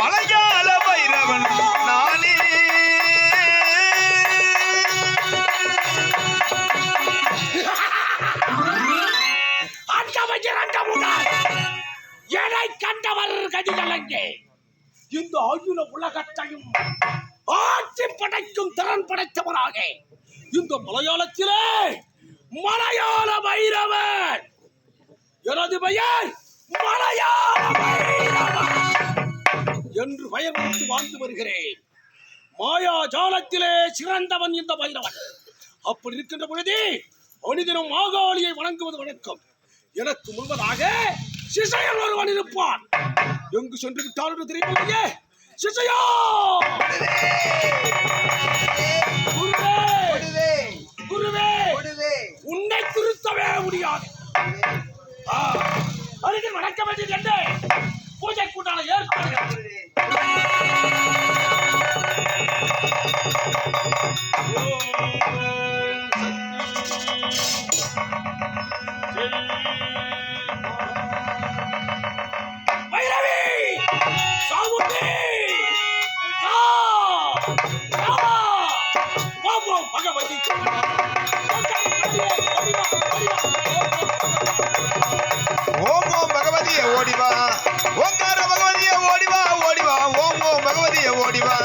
மலையாள பைரவன் நானே. என்னை கண்டவர் கதிகலங்கே இந்த அகில உலகத்தையும் ஆட்சி படைக்கும் திறன் படைத்தவராக இந்த மலையாளத்திலே மலையாள பைரவன். எனது பெயர் மலையாள பைரவன் என்று பெயர் கொடுத்து வாழ்ந்து வருகிறேன். மாயா ஜாலத்திலே சிறந்தவன் இந்த பைரவன். அப்படி இருக்கின்ற பொழுது மனிதனும் மாகாளியை வணங்குவது வழக்கம். எனக்கு முன்பதாக சிசையன் ஒருவன் இருப்பான். எங்கு சென்று விட்டால் என்று தெரியவில்லையே. சிசையா, குருவே, உன்னை திருத்தவே முடியாது. அருகில் வணக்க வேண்டியது என்ன? பூஜை கூட்டான ஏற்பாடு. பைரவி, சாமுண்டி, பகவதி, ஓம் ஓம் பகவதியே ஓடிவா, ஓங்கார பகவதியே ஓடிவா, ஓடிவா, ஓம் ஓம் பகவதியே ஓடிவா.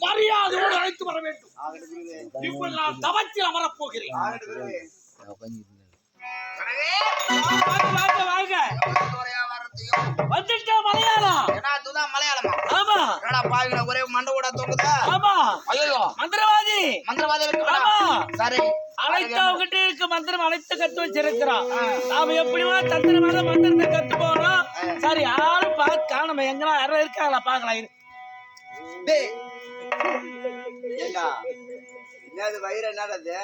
மரியாதையோடு அழைத்து வர வேண்டும். இப்போது நான் தவத்தில் அமரப் போகிறேன். வந்துட்டேன் மலையாளம். ஆமா, ஒரே மண்டை கூட தோங்குதா? ஆமா. ஐயோ, மந்திரவாதி சரி, அழைத்தவங்கிட்ட இருக்க மந்திரம் அழைத்து கத்து வச்சிருக்கிறான். நாம எப்படிமா தந்திரமாக மந்திரத்தை கத்து போறோம். சரி, யாரும் பார்க்க நம்ம எங்கன்னா யாரும் இருக்காங்களா பாக்கலாம். என்னது வயிறு என்னது?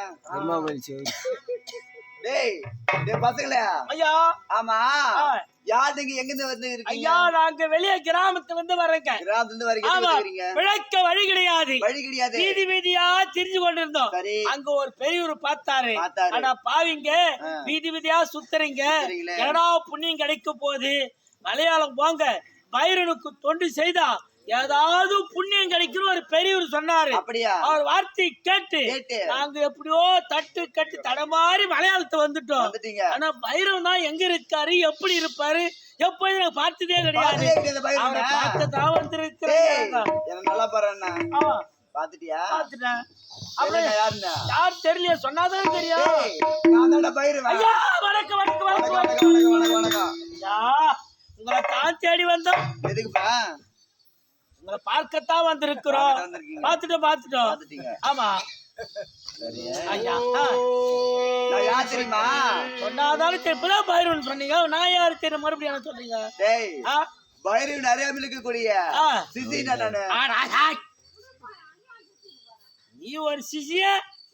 பசங்களே ஐயா, ஆமா, யாருங்க எங்க இருந்து வந்து ஐயா? நாங்க வெளியே கிராமத்துல இருந்து வரேங்க. கிராமத்துல இருந்து பிழைக்க வழி கிடையாது, வீதி வீதியா திரிஞ்சு கொண்டிருந்தோம். அங்க ஒரு பெரியவர் பார்த்தாரு. ஆனா பாவிங்க வீதி வீதியா சுத்துறீங்க, ஏடா புண்ணியம் கிடைக்க போகுது, மலையாளம் போங்க, பைரனுக்கு தொண்டு செய்தா ஏதாவது புண்ணியம் கிடைக்கும் ஒரு பெரியவர் சொன்னாரு. அவர் வார்த்தை கேட்டு நாங்க எப்படியோ தட்டு கட்டி தடமாறி மலையாளத்தை வந்துட்டோம். ஆனா பைரவன் தான் எங்க இருக்காரு, எப்படி இருப்பாரு, எப்போது நான் பார்த்ததே கிடையாது. அவரை பார்த்துதான் வந்திருக்கிறேன். நல்லா பாருண்ணா. பாத்துட்டியா? பாத்துட்டேன். யார் தெரியலையா? சொன்னாதான் தெரியும். ஐயா, வணக்கம் வணக்கம் வணக்கம் வணக்கம். ஐயா, உங்களை தான் தேடி வந்தோம். எதுக்குப்பா? உங்களை பார்க்கத்தான் வந்திருக்கிறோம். பாத்துட்டோம். ஆமா ஐயா, யார் தெரியுமா? சொன்னாதாலும் இப்பதான் பைரவன் சொன்னீங்க. நான் யாரு தெரியும் மறுபடியும் என்ன சொல்றீங்க? பைரவன் அறியாமல் இருக்கக்கூடிய நீ ஒரு சிசிய,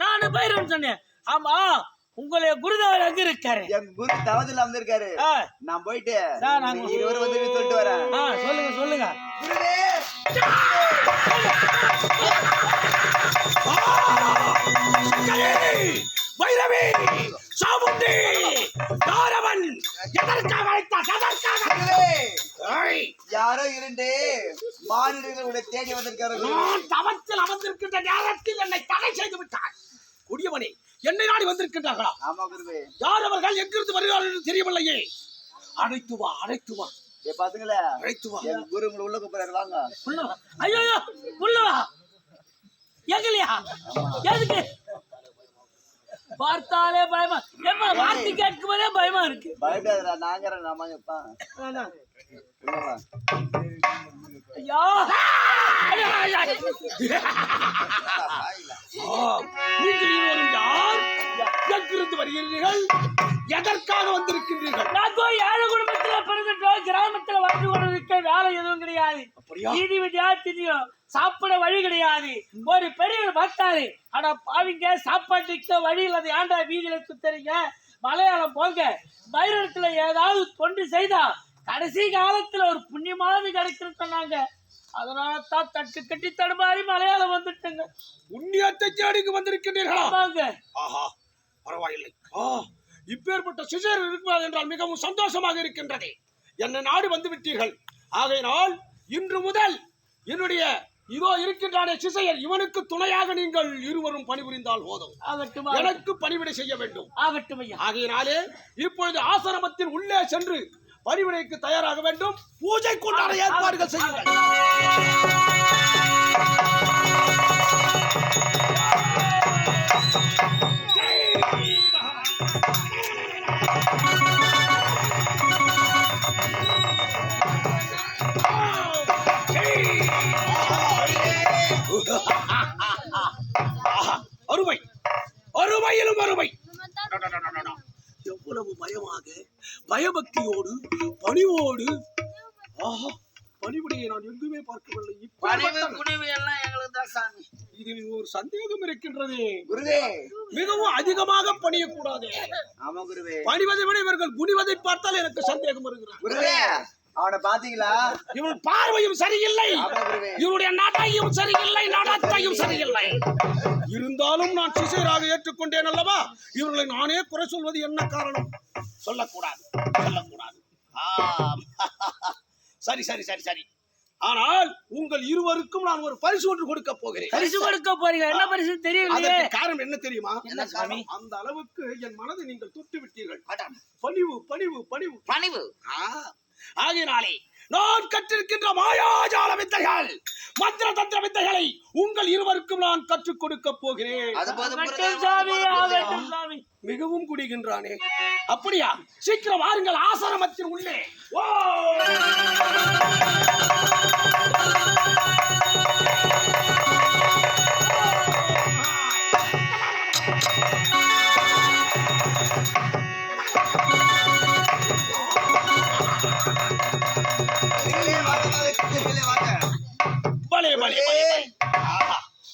நானு பைரவன் சொன்னேன். ஆமா, உங்களுடைய குருதேவர் எங்க இருக்காரு? என் குரு தவத்துல வந்திருக்காரு. நான் போயிட்டு இருவர் வந்து சொல்லிட்டு வரேன். சொல்லுங்க சொல்லுங்க. வைரவி சாமுண்டி தாரவன் எதற்காக அழைத்தார்? யாரோ இரண்டு மாநிலங்களை தேடி வந்திருக்கார்கள். நான் தவத்தில் அமர்ந்திருக்கின்ற நேரத்தில் என்னை தடை செய்து விட்டார். குடியவனே, என்னை நாடி வந்திருக்கின்றார்களா? ஆமா குருவே. யார் அவர்கள், எங்கிருந்து வருகிறார்கள் என்று தெரியவில்லையே. அழைத்து வா, அழைத்து வா. பாத்துங்களா, அழைத்து வா. என் குரு உங்களை உள்ள கூப்பிடுறாரு, வாங்க. ஐயோ உள்ளவா எங்கலையா? எதுக்கு பார்த்தாலே பயமா? ஏமா வார்த்தை கேட்கும் போதே பயமா இருக்கு. பயப்படாதடா, நாங்க நாம ஐயா நீங்கள் இருவரும் யார்? எங்கிருந்து வருகிறீர்கள்? எதற்காக வந்திருக்கின்றீர்கள்? நாங்கள் ஏழை குடும்பத்துல பிறந்துட்டோம். கிராமத்துல வாழ்ந்து கொண்டிருக்க வேலை எதுவும் கிடையாது. நீதி விதியா தெரியும், சாப்பிட வழி கிடையாது. ஒரு பெரியவர் பார்த்தாரு, ஆனா பாவிங்க சாப்பாட்டுக்கு வழி இல்லாத ஏண்டா வீதியில சுத்துறீங்க, மலையாளம் போங்க, பைரவத்துல ஏதாவது தொண்டு செய்தா கடைசி காலத்துல ஒரு புண்ணியமானது கிடைக்குன்னு சொன்னாங்க. அதனால தான் தட்டு கட்டி தடுமாறி மலையாளம் வந்துட்டுங்க. புண்ணியத்தை தேடிக்கு வந்திருக்கின்றீர்களா? ஆஹா, பரவாயில்லை. இப்பேற்பட்ட சிஷியர் இருக்கிறார் என்றால் மிகவும் சந்தோஷமாக இருக்கின்றது. என்னை நாடு வந்து விட்டீர்கள். ஆகையினால் இன்று முதல் என்னுடைய இதோ இருக்கின்றானே சிஷியர், இவனுக்கு துணையாக நீங்கள் இருவரும் பணிபுரிந்தால் போதும். எனக்கு பணிவிடை செய்ய வேண்டும். ஆகையினாலே இப்பொழுது ஆசிரமத்தின் உள்ளே சென்று பணிவிடைக்கு தயாராக வேண்டும். பூஜை கொண்டாட ஏற்பாடுகள் செய்யுங்கள். அருமை, அருமையிலும் அருமை. எவ்வளவு பயமாக, பயபக்தியோடு, பணிவோடு. ஆஹா, பணிவுடையை நான் எங்குமே பார்க்கவில்லை. இதில் ஒரு சந்தேகம் இருக்கின்றது குருவே. மிகவும் அதிகமாக பணியக்கூடாது. ஆமா குருவே. பணிவதை விட இவர்கள் குனிவதை பார்த்தால் எனக்கு சந்தேகம் வருகிறது குருவே. அவனை பாத்தீங்களா? இவன் பார்வையும் சரியில்லை, இவனுடைய நாட்டையும் சரியில்லை, நடத்தையும் சரியில்லை. இருந்தாலும் நான் சிஷியராக ஏற்றுக்கொண்டேன் அல்லவா? இவர்களை நானே குறை சொல்வது என்ன காரணம்? சொல்லக்கூடாது, சொல்லக்கூடாது. சரி சரி சரி சரி. ஆனால் உங்கள் இருவருக்கும் நான் ஒரு பரிசு ஒன்று கொடுக்க போகிறேன். பரிசு கொடுக்க போறீங்க? என்ன பரிசு தெரியலையே. காரணம் என்ன தெரியுமா? அந்த அளவுக்கு என் மனதை நீங்கள் தொட்டு விட்டீர்கள். பணிவு பணிவு பணிவு பணிவு. ஆகையினாலே நான் கற்றிருக்கின்ற மாயாஜால வித்தைகள், மந்திர தந்திர வித்தைகளை உங்கள் இருவருக்கும் நான் கற்றுக் கொடுக்க போகிறேன். மிகவும் குடிகின்றானே, அப்படியா? சீக்கிரம் வாருங்கள் ஆசிரமத்தின் உள்ளே.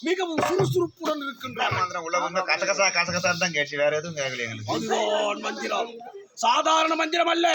மிகவும் சுறுசுறுப்புடன் இருக்கின்றார். உள்ள கசகசா கசகசா தான் கேட்டு வேற எதுவும் கேட்கல எங்களுக்கு. மந்திரம் சாதாரண மந்திரம் அல்ல.